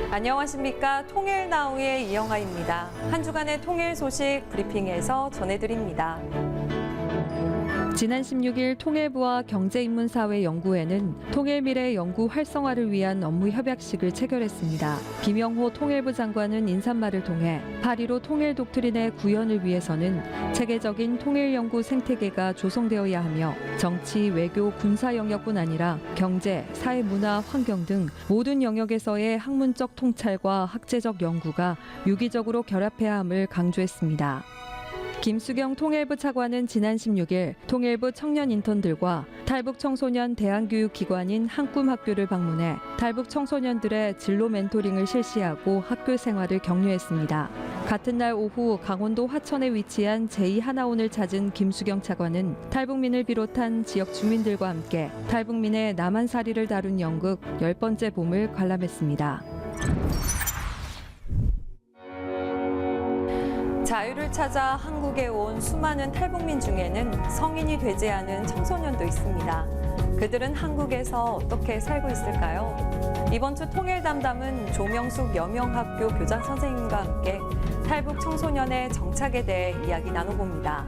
안녕하십니까. 통일나우의 이영아입니다. 한 주간의 통일 소식 브리핑에서 전해드립니다. 지난 16일 통일부와 경제인문사회연구회는 통일미래 연구 활성화를 위한 업무 협약식을 체결했습니다. 김영호 통일부 장관은 인사말을 통해 8.15 통일 독트린의 구현을 위해서는 체계적인 통일 연구 생태계가 조성되어야 하며 정치, 외교, 군사 영역뿐 아니라 경제, 사회, 문화, 환경 등 모든 영역에서의 학문적 통찰과 학제적 연구가 유기적으로 결합해야 함을 강조했습니다. 김수경 통일부 차관은 지난 16일 통일부 청년 인턴들과 탈북 청소년 대안교육기관인 한꿈학교를 방문해 탈북 청소년들의 진로 멘토링을 실시하고 학교 생활을 격려했습니다. 같은 날 오후 강원도 화천에 위치한 제2하나원을 찾은 김수경 차관은 탈북민을 비롯한 지역 주민들과 함께 탈북민의 남한살이를 다룬 연극 10번째 봄을 관람했습니다. 자유를 찾아 한국에 온 수많은 탈북민 중에는 성인이 되지 않은 청소년도 있습니다. 그들은 한국에서 어떻게 살고 있을까요? 이번 주 통일 담담은 조명숙 여명학교 교장 선생님과 함께 탈북 청소년의 정착에 대해 이야기 나눠봅니다.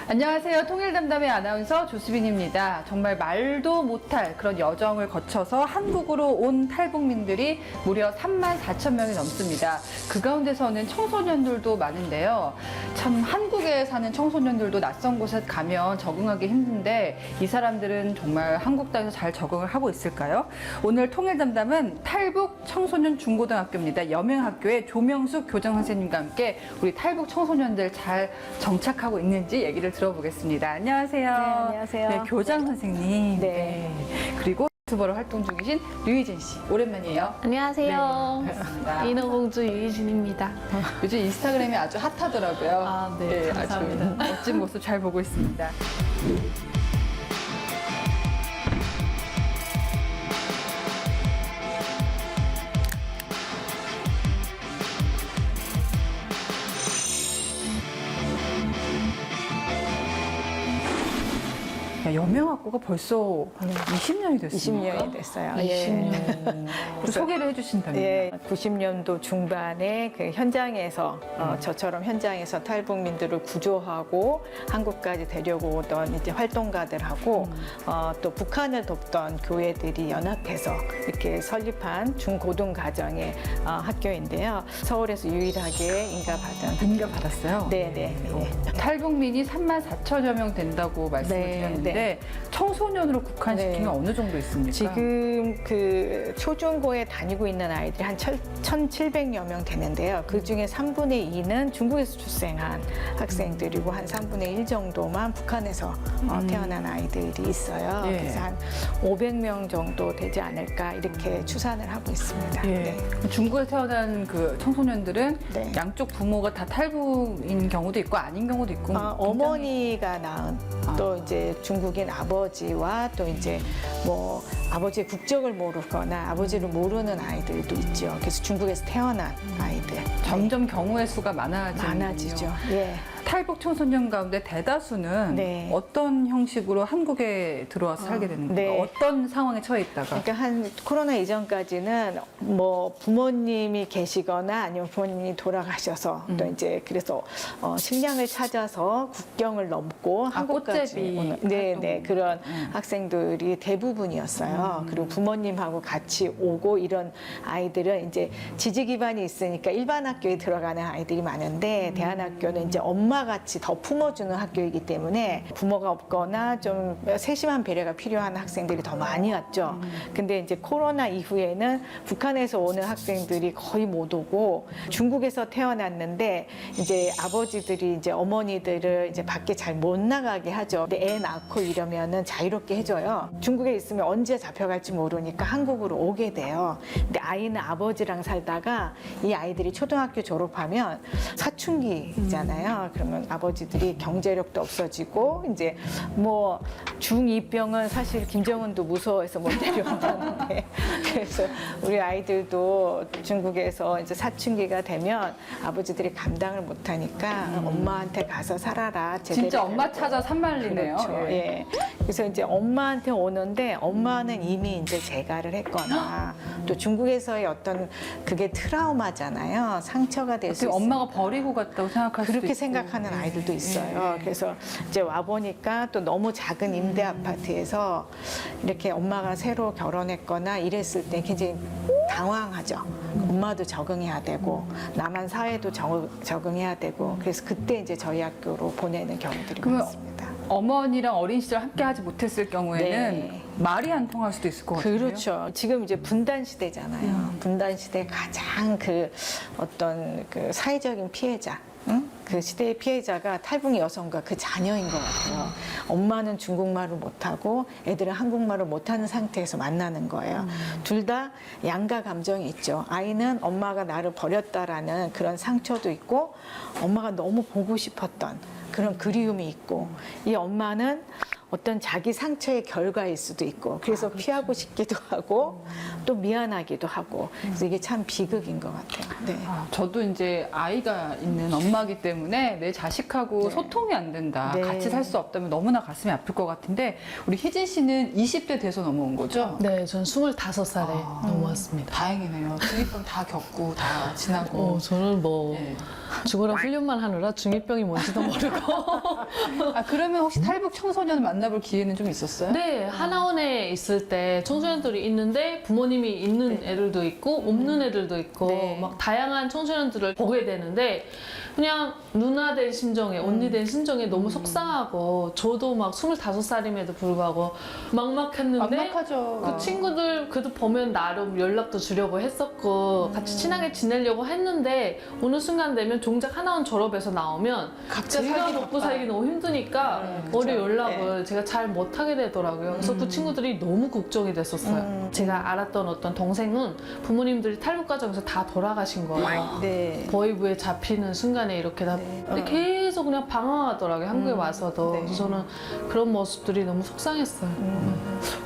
안녕하세요. 통일담담의 아나운서 조수빈입니다. 정말 말도 못할 그런 여정을 거쳐서 한국으로 온 탈북민들이 무려 34,000명이 넘습니다. 그 가운데서는 청소년들도 많은데요. 참 한국에 사는 청소년들도 낯선 곳에 가면 적응하기 힘든데 이 사람들은 정말 한국 땅에서 잘 적응을 하고 있을까요? 오늘 통일담담은 탈북 청소년 중고등학교입니다. 여명학교의 조명숙 교장 선생님과 함께 우리 탈북 청소년들 잘 정착하고 있는지 얘기를 들어보겠습니다. 안녕하세요. 네, 안녕하세요. 네, 교장 선생님. 네. 그리고 유튜버로 활동 중이신 류희진 씨. 오랜만이에요. 안녕하세요. 네, 반갑습니다. 인어공주 유희진입니다. 요즘 인스타그램이 아주 핫하더라고요. 아, 네, 감사합니다. 아주 멋진 모습 잘 보고 있습니다. 여명학교가 벌써 20년이 됐습니까? 20년이 됐어요. 20년. 그 소개를 해주신다면요. 예, 90년도 중반에 그 현장에서 저처럼 현장에서 탈북민들을 구조하고 한국까지 데려오던 이제 활동가들하고 또 북한을 돕던 교회들이 연합해서 이렇게 설립한 중고등 가정의 학교인데요. 서울에서 유일하게 인가받은 인가받았어요? 네네. 탈북민이 34,000여 명 된다고 말씀을 네, 드렸는데 청소년으로 국한시키면 네. 어느 정도 있습니까? 지금 그 초중고에 다니고 있는 아이들이 한 1,700여 명 되는데요. 그 중에 3분의 2는 중국에서 출생한 학생들이고 한 3분의 1 정도만 북한에서 태어난 아이들이 있어요. 예. 그래서 한 500명 정도 되지 않을까 이렇게 추산을 하고 있습니다. 예. 네. 중국에서 태어난 그 청소년들은 네. 양쪽 부모가 다 탈북인 경우도 있고 아닌 경우도 있고 어머니가 낳은 또 이제 중국인 아버지와 또 이제 뭐 아버지의 국적을 모르거나 아버지를 모르는 아이들도 있죠. 그래서 중국에서 태어난 아이들. 점점 경우의 수가 많아지죠. 예. 탈북 청소년 가운데 대다수는 네. 어떤 형식으로 한국에 들어와서 살게 되는 건가요? 네. 어떤 상황에 처해 있다가? 그러니까 한 코로나 이전까지는 뭐 부모님이 계시거나 아니면 부모님이 돌아가셔서 또 이제 그래서 식량을 찾아서 국경을 넘고 한국까지 꽃제비 오는 네, 그런 학생들이 대부분이었어요. 그리고 부모님하고 같이 오고 이런 아이들은 이제 지지 기반이 있으니까 일반 학교에 들어가는 아이들이 많은데 대안학교는 이제 엄마 같이 더 품어주는 학교이기 때문에 부모가 없거나 좀 세심한 배려가 필요한 학생들이 더 많이 왔죠. 근데 이제 코로나 이후에는 북한에서 오는 학생들이 거의 못 오고 중국에서 태어났는데 이제 아버지들이 이제 어머니들을 이제 밖에 잘 못 나가게 하죠. 근데 애 낳고 이러면은 자유롭게 해줘요. 중국에 있으면 언제 잡혀갈지 모르니까 한국으로 오게 돼요. 근데 아이는 아버지랑 살다가 이 아이들이 초등학교 졸업하면 사춘기잖아요. 그럼 그러면 아버지들이 경제력도 없어지고 이제 뭐 중2병은 사실 김정은도 무서워해서 못 내려온다는데 그래서 우리 아이들도 중국에서 이제 사춘기가 되면 아버지들이 감당을 못하니까 엄마한테 가서 살아라. 제대로 진짜 엄마 하라고. 찾아 산말리네요. 그렇죠. 예. 예. 그래서 이제 엄마한테 오는데 엄마는 이미 이제 재가를 했거나 또 중국에서의 어떤 그게 트라우마잖아요. 상처가 될 수 어떻게 있어요. 엄마가 버리고 갔다고 생각할 수도 그렇게 있고. 생각하는 아이들도 있어요. 그래서 이제 와 보니까 또 너무 작은 임대 아파트에서 이렇게 엄마가 새로 결혼했거나 이랬을 때 굉장히 당황하죠. 엄마도 적응해야 되고 남한 사회도 적응해야 되고 그래서 그때 이제 저희 학교로 보내는 경우들이 그러면 많습니다. 어머니랑 어린 시절 함께 하지 못했을 경우에는 네. 말이 안 통할 수도 있을 것 같아요. 그렇죠. 지금 이제 분단 시대잖아요. 분단 시대 가장 그 어떤 그 사회적인 피해자. 응? 그 시대의 피해자가 탈북 여성과 그 자녀인 것 같아요. 엄마는 중국말을 못하고 애들은 한국말을 못하는 상태에서 만나는 거예요. 둘 다 양가 감정이 있죠. 아이는 엄마가 나를 버렸다라는 그런 상처도 있고 엄마가 너무 보고 싶었던 그런 그리움이 있고 이 엄마는 어떤 자기 상처의 결과일 수도 있고 그래서 피하고 싶기도 하고 또 미안하기도 하고 그래서 이게 참 비극인 것 같아요. 네. 저도 이제 아이가 있는 엄마기 때문에 내 자식하고 네. 소통이 안 된다. 네. 같이 살 수 없다면 너무나 가슴이 아플 것 같은데 우리 희진 씨는 20대 돼서 넘어온 거죠? 네, 전 25살에 넘어왔습니다. 다행이네요. 중이병 다 겪고 다 지나고. 저는 뭐 네. 죽어라 훈련만 하느라 중2병이 뭔지도 모르고. 아, 그러면 혹시 탈북 청소년을 만나볼 기회는 좀 있었어요? 네, 하나원에 있을 때 청소년들이 있는데 부모님이 있는 애들도 있고 없는 애들도 있고 네. 막 다양한 청소년들을 보게 되는데 그냥 누나 된 심정에 언니 된 심정에 너무 속상하고 저도 막 25살임에도 불구하고 막막했는데 막막하죠. 그 친구들 그래도 보면 나름 연락도 주려고 했었고 같이 친하게 지내려고 했는데 어느 순간 되면 종작 하나원 졸업해서 나오면 각자 제가 살기 먹고 바빠요. 살기 너무 힘드니까 그쵸. 머리 연락을 제가 잘 못하게 되더라고요. 그래서 그 친구들이 너무 걱정이 됐었어요. 제가 알았던 어떤 동생은 부모님들이 탈북 과정에서 다 돌아가신 거예요. 네. 보이부에 잡히는 순간에 이렇게 다 근데 계속 그냥 방황하더라고요. 한국에 와서도. 네. 그래서 저는 그런 모습들이 너무 속상했어요.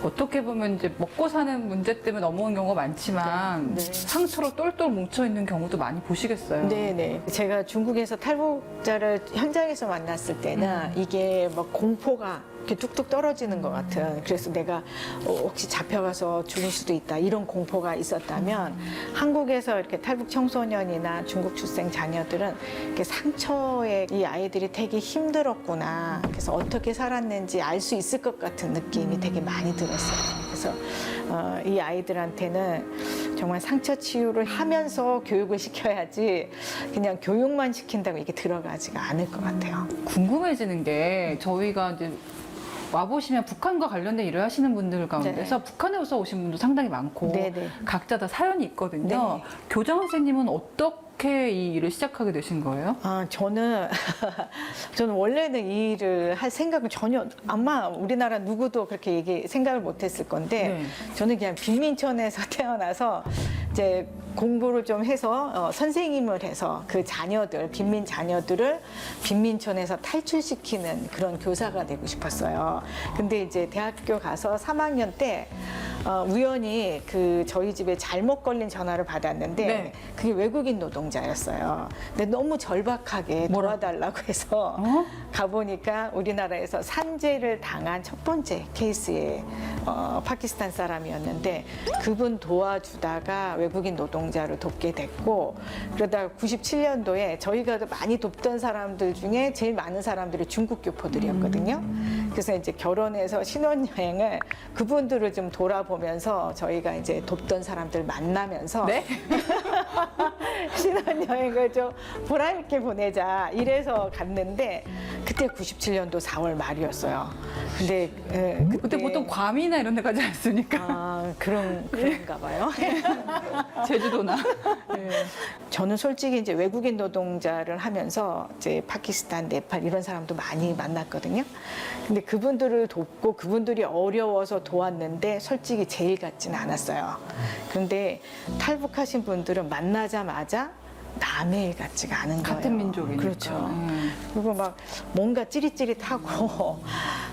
어떻게 보면 이제 먹고 사는 문제 때문에 넘어온 경우가 많지만 네. 네. 상처로 똘똘 뭉쳐 있는 경우도 많이 보시겠어요. 네네. 제가 중국에서 탈북자를 현장에서 만났을 때는 이게 막 공포가 이렇게 뚝뚝 떨어지는 것 같은. 그래서 내가 혹시 잡혀가서 죽을 수도 있다 이런 공포가 있었다면 한국에서 이렇게 탈북 청소년이나 중국 출생 자녀들은 이렇게 상처에 이 아이들이 되게 힘들었구나. 그래서 어떻게 살았는지 알 수 있을 것 같은 느낌이 되게 많이 들었어요. 그래서 이 아이들한테는 정말 상처 치유를 하면서 교육을 시켜야지 그냥 교육만 시킨다고 이게 들어가지가 않을 것 같아요. 궁금해지는 게 저희가 이제 와보시면 북한과 관련된 일을 하시는 분들 가운데서 네. 북한에서 오신 분도 상당히 많고 네네. 각자 다 사연이 있거든요. 네. 교장 선생님은 어떻게 이 일을 시작하게 되신 거예요? 저는 원래는 이 일을 할 생각은 전혀 아마 우리나라 누구도 그렇게 생각을 못했을 건데 네. 저는 그냥 빈민촌에서 태어나서 이제 공부를 좀 해서 선생님을 해서 그 자녀들 빈민 자녀들을 빈민촌에서 탈출시키는 그런 교사가 되고 싶었어요. 근데 이제 대학교 가서 3학년 때 우연히 그 저희 집에 잘못 걸린 전화를 받았는데 네. 그게 외국인 노동자였어요. 근데 너무 절박하게 도와달라고 해서 가보니까 우리나라에서 산재를 당한 첫 번째 케이스의 파키스탄 사람이었는데 그분 도와주다가 외국인 노동자를 돕게 됐고 그러다가 97년도에 저희가 많이 돕던 사람들 중에 제일 많은 사람들이 중국 교포들이었거든요. 그래서 이제 결혼해서 신혼여행을 그분들을 좀 돌아보면서 저희가 이제 돕던 사람들 만나면서 네? 신혼여행을 좀 보람있게 보내자 이래서 갔는데 그때 97년도 4월 말이었어요. 근데 그때 보통 괌이나 이런 데 가지 않습니까? 그런가 봐요. 제주도나. 저는 솔직히 이제 외국인 노동자를 하면서 이제 파키스탄, 네팔 이런 사람도 많이 만났거든요. 근데 그분들을 돕고 그분들이 어려워서 도왔는데 솔직히 제일 같지는 않았어요. 그런데 탈북하신 분들은 만나자마자 남의 일 같지가 않은 거예요. 같은 민족이니까. 그렇죠. 그리고 막 뭔가 찌릿찌릿하고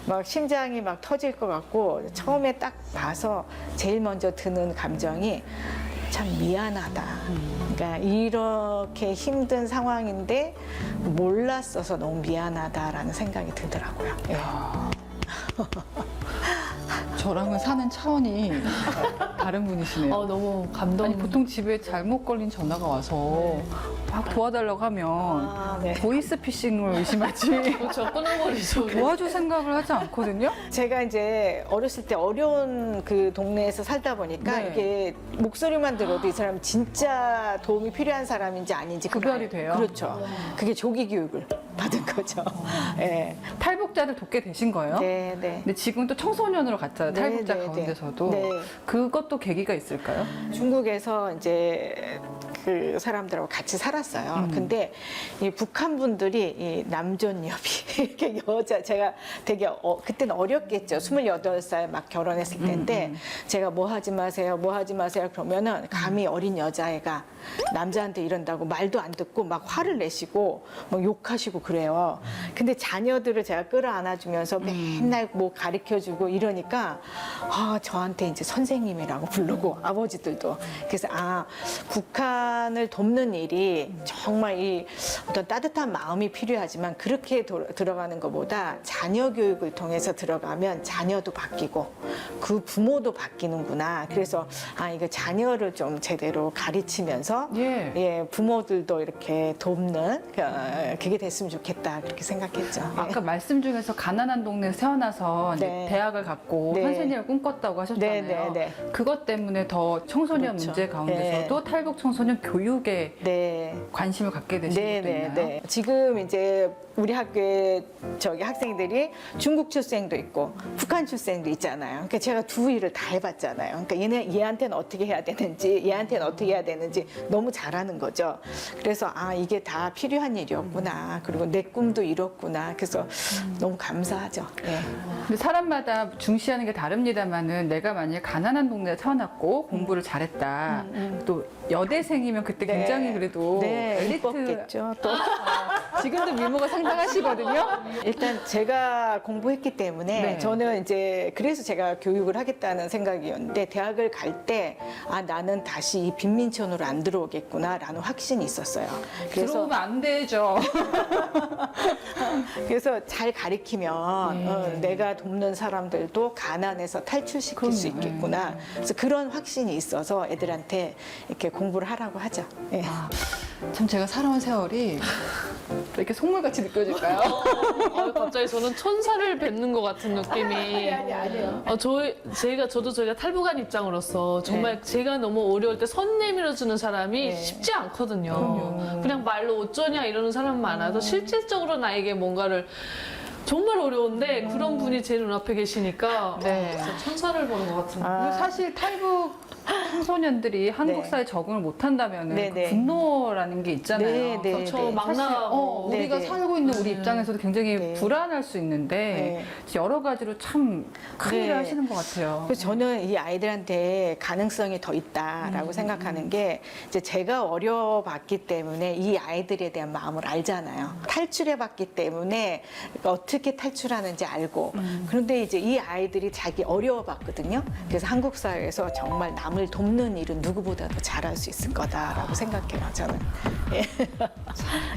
막 심장이 막 터질 것 같고 처음에 딱 봐서 제일 먼저 드는 감정이 참 미안하다. 그러니까 이렇게 힘든 상황인데 몰랐어서 너무 미안하다라는 생각이 들더라고요. 예. 저랑은 사는 차원이 다른 분이시네요. 너무 감동. 아니 보통 집에 잘못 걸린 전화가 와서 막 도와달라고 하면 네. 보이스피싱을 의심하지 그렇죠. 끊어버리죠. 도와줄 생각을 하지 않거든요. 제가 이제 어렸을 때 어려운 그 동네에서 살다 보니까 네. 이게 목소리만 들어도 이 사람이 진짜 도움이 필요한 사람인지 아닌지 구별이 돼요? 그렇죠. 그게 조기 교육을 받은 거죠. 예. 탈북자들 돕게 되신 거예요? 네, 네. 근데 지금 또 청소년으로 갔잖아요. 네, 탈북자 네, 가운데서도. 네. 그것도 계기가 있을까요? 중국에서 이제 그 사람들하고 같이 살았어요. 근데 이 북한 분들이 이 남존여비 이렇게 여자 제가 되게 그때는 어렸겠죠. 28살 막 결혼했을 때인데 제가 뭐 하지 마세요, 뭐 하지 마세요 그러면은 감히 어린 여자애가 남자한테 이런다고 말도 안 듣고 막 화를 내시고 막 욕하시고 그래요. 근데 자녀들을 제가 끌어안아주면서 맨날 뭐 가르쳐주고 이러니까 저한테 이제 선생님이라고 부르고 아버지들도 그래서 북한을 돕는 일이 정말 이 어떤 따뜻한 마음이 필요하지만 그렇게 들어가는 것보다 자녀 교육을 통해서 들어가면 자녀도 바뀌고 그 부모도 바뀌는구나. 그래서 이거 자녀를 좀 제대로 가르치면서 예. 부모들도 이렇게 돕는 그게 됐으면 좋겠다 그렇게 생각했죠. 아까 말씀 중에서 가난한 동네에서 태어나서 이제 네. 대학을 갔고 네. 선생님을 꿈꿨다고 하셨잖아요. 네, 네, 네. 그것 때문에 더 청소년 그렇죠. 문제 가운데서도 탈북 청소년 교육에 네. 관심을 갖게 되신 것도 있나요? 네. 지금 이제 우리 학교에 학생들이 중국 출생도 있고 북한 출생도 있잖아요. 그러니까 제가 두 일을 다 해봤잖아요. 그러니까 얘한테는 어떻게 해야 되는지, 얘한테는 어떻게 해야 되는지 너무 잘하는 거죠. 그래서 이게 다 필요한 일이었구나. 그리고 내 꿈도 이뤘구나. 그래서 너무 감사하죠. 예. 근데 사람마다 중시하는 게 다릅니다만은 내가 만약에 가난한 동네에 태어났고 공부를 잘했다. 또 여대생이면 그때 네. 굉장히 그래도 엘리트 이뻤겠죠. 또 지금도 미모가 상당하시거든요. 일단 제가 공부했기 때문에 네. 저는 이제 그래서 제가 교육을 하겠다는 생각이었는데 대학을 갈 때 나는 다시 이 빈민촌으로 안 들어오겠구나라는 확신이 있었어요. 들어오면 안 되죠. 그래서 잘 가리키면 내가 돕는 사람들도 가난에서 탈출시킬 수 있겠구나. 그래서 그런 확신이 있어서 애들한테 이렇게 공부를 하라고 하죠. 예. 참 제가 살아온 세월이 왜 이렇게 속물같이 느껴질까요? 갑자기 저는 천사를 뵙는 것 같은 느낌이. 아니에요. 저희가 탈북한 입장으로서 정말 제가 너무 어려울 때 손 내밀어주는 사람이 쉽지 않거든요. 그냥 말로 어쩌냐 이러는 사람 많아도 실질적으로 나에게 뭔가를 정말 어려운데 그런 분이 제 눈앞에 계시니까 네. 진짜 천사를 보는 것 같은. 그리고 사실 탈북 청소년들이 한국 네. 사회에 적응을 못한다면 네, 그 네. 분노라는 게 있잖아요. 네, 네. 그렇죠. 막 사실, 나가고. 우리가 네, 네. 살고 있는 우리 입장에서도 굉장히 네. 불안할 수 있는데 여러 가지로 참 큰 네. 일을 하시는 것 같아요. 그래서 저는 이 아이들한테 가능성이 더 있다라고 생각하는 게 이제 제가 어려봤기 때문에 이 아이들에 대한 마음을 알잖아요. 탈출해봤기 때문에 어떻게 탈출하는지 알고 그런데 이제 이 아이들이 자기 어려워봤거든요. 그래서 한국 사회에서 정말 남을 돕는 일은 누구보다도 잘할 수 있을 거다라고 생각해요. 저는. 예.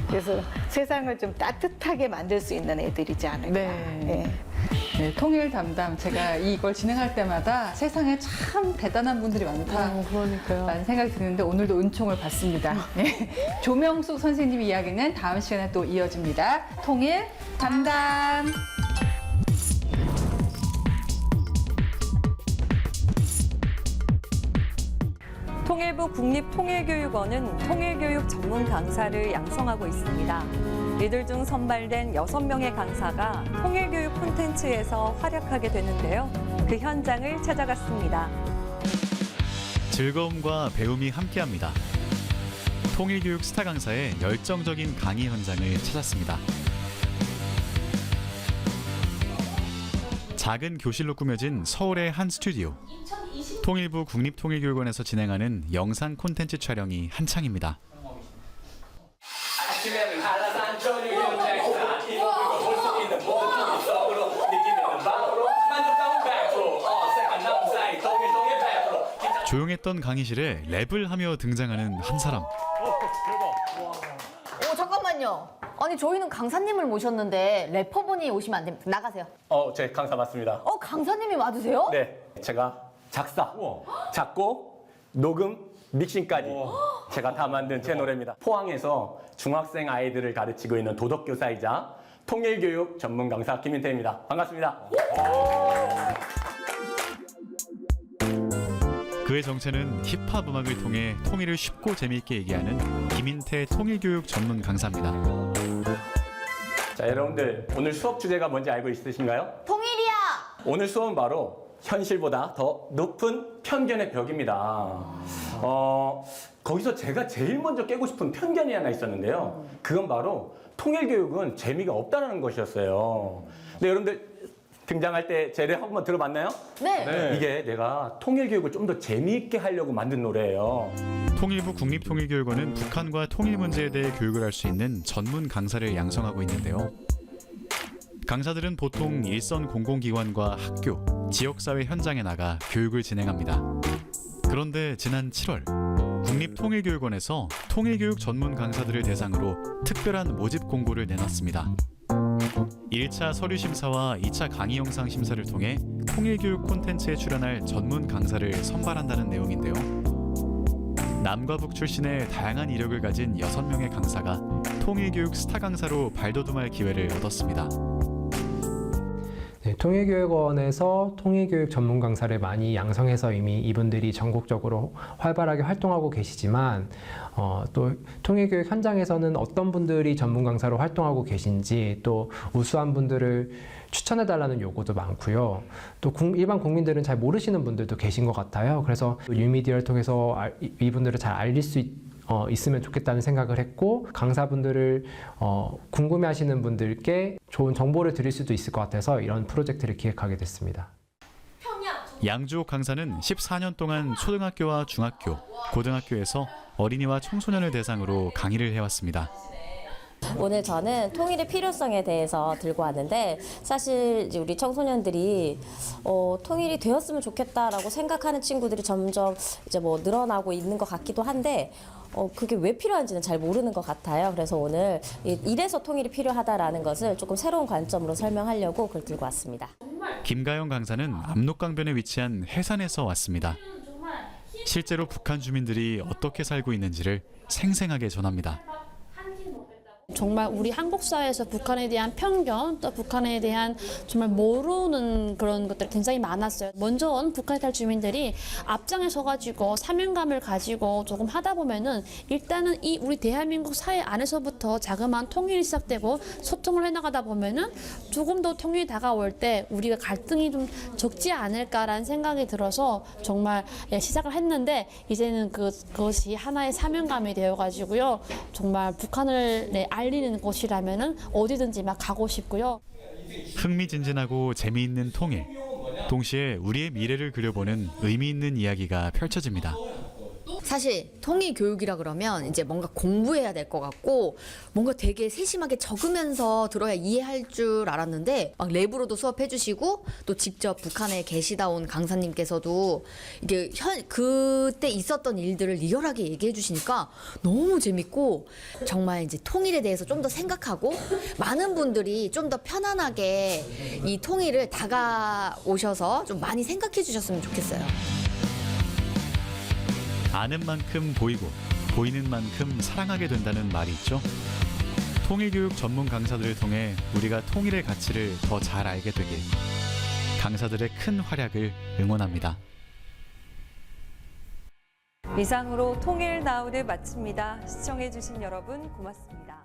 그래서 세상을 좀 따뜻하게 만들 수 있는 애들이지 않을까. 네. 예. 네, 통일 담당 제가 이걸 진행할 때마다 세상에 참 대단한 분들이 많다. 그러니까요. 라는 생각이 드는데 오늘도 은총을 받습니다. 네. 조명숙 선생님 이야기는 다음 시간에 또 이어집니다. 통일 담당. 통일부 국립통일교육원은 통일교육 전문 강사를 양성하고 있습니다. 이들 중 선발된 6명의 강사가 통일교육 콘텐츠에서 활약하게 되는데요. 그 현장을 찾아갔습니다. 즐거움과 배움이 함께합니다. 통일교육 스타 강사의 열정적인 강의 현장을 찾았습니다. 작은 교실로 꾸며진 서울의 한 스튜디오. 통일부 국립통일교육원에서 진행하는 영상 콘텐츠 촬영이 한창입니다. 조용했던 강의실에 랩을 하며 등장하는 한 사람. 잠깐만요. 아니 저희는 강사님을 모셨는데 래퍼분이 오시면 안 됩니다. 나가세요. 제 강사 맞습니다. 강사님이 맞으세요? 네, 제가 작사, 작곡, 녹음, 믹싱까지 제가 다 만든 제 노래입니다. 포항에서 중학생 아이들을 가르치고 있는 도덕교사이자 통일교육 전문 강사 김인태입니다. 반갑습니다. 그의 정체는 힙합 음악을 통해 통일을 쉽고 재미있게 얘기하는 김인태 통일교육 전문 강사입니다. 자, 여러분들 오늘 수업 주제가 뭔지 알고 있으신가요? 통일이야. 오늘 수업은 바로 현실보다 더 높은 편견의 벽입니다. 거기서 제가 제일 먼저 깨고 싶은 편견이 하나 있었는데요. 그건 바로 통일교육은 재미가 없다는 것이었어요. 근데 여러분들 등장할 때 제 랩 한번 들어봤나요? 네. 이게 내가 통일교육을 좀 더 재미있게 하려고 만든 노래예요. 통일부 국립통일교육원은 북한과 통일 문제에 대해 교육을 할 수 있는 전문 강사를 양성하고 있는데요. 강사들은 보통 일선 공공기관과 학교, 지역사회 현장에 나가 교육을 진행합니다. 그런데 지난 7월 국립통일교육원에서 통일교육 전문 강사들을 대상으로 특별한 모집 공고를 내놨습니다. 1차 서류 심사와 2차 강의 영상 심사를 통해 통일교육 콘텐츠에 출연할 전문 강사를 선발한다는 내용인데요. 남과 북 출신의 다양한 이력을 가진 6명의 강사가 통일교육 스타 강사로 발돋움할 기회를 얻었습니다. 네, 통일교육원에서 통일교육 전문 강사를 많이 양성해서 이미 이분들이 전국적으로 활발하게 활동하고 계시지만 또 통일교육 현장에서는 어떤 분들이 전문 강사로 활동하고 계신지 또 우수한 분들을 추천해달라는 요구도 많고요. 또 일반 국민들은 잘 모르시는 분들도 계신 것 같아요. 그래서 뉴미디어를 통해서 이분들을 잘 알릴 수 있으면 좋겠다는 생각을 했고 강사분들을 궁금해하시는 분들께 좋은 정보를 드릴 수도 있을 것 같아서 이런 프로젝트를 기획하게 됐습니다. 양주옥 강사는 14년 동안 초등학교와 중학교, 고등학교에서 어린이와 청소년을 대상으로 강의를 해왔습니다. 오늘 저는 통일의 필요성에 대해서 들고 왔는데 사실 이제 우리 청소년들이 통일이 되었으면 좋겠다라고 생각하는 친구들이 점점 이제 뭐 늘어나고 있는 것 같기도 한데 그게 왜 필요한지는 잘 모르는 것 같아요. 그래서 오늘 이래서 통일이 필요하다라는 것을 조금 새로운 관점으로 설명하려고 그걸 들고 왔습니다. 김가영 강사는 압록강변에 위치한 해산에서 왔습니다. 실제로 북한 주민들이 어떻게 살고 있는지를 생생하게 전합니다. 정말 우리 한국 사회에서 북한에 대한 편견, 또 북한에 대한 정말 모르는 그런 것들이 굉장히 많았어요. 먼저 온 북한에 살 주민들이 앞장에 서가지고 사명감을 가지고 조금 하다 보면은 일단은 이 우리 대한민국 사회 안에서부터 자그마한 통일이 시작되고 소통을 해나가다 보면은 조금 더 통일이 다가올 때 우리가 갈등이 좀 적지 않을까라는 생각이 들어서 정말 시작을 했는데 이제는 그것이 하나의 사명감이 되어가지고요. 정말 북한을 알리는 곳이라면은 어디든지 막 가고 싶고요. 흥미진진하고 재미있는 통일, 동시에 우리의 미래를 그려보는 의미 있는 이야기가 펼쳐집니다. 사실 통일 교육이라 그러면 이제 뭔가 공부해야 될 것 같고 뭔가 되게 세심하게 적으면서 들어야 이해할 줄 알았는데 막 랩으로도 수업해 주시고 또 직접 북한에 계시다 온 강사님께서도 이게 그때 있었던 일들을 리얼하게 얘기해 주시니까 너무 재밌고 정말 이제 통일에 대해서 좀 더 생각하고 많은 분들이 좀 더 편안하게 이 통일을 다가오셔서 좀 많이 생각해 주셨으면 좋겠어요. 아는 만큼 보이고 보이는 만큼 사랑하게 된다는 말이 있죠. 통일교육 전문 강사들을 통해 우리가 통일의 가치를 더 잘 알게 되길, 강사들의 큰 활약을 응원합니다. 이상으로 통일 나우를 마칩니다. 시청해주신 여러분 고맙습니다.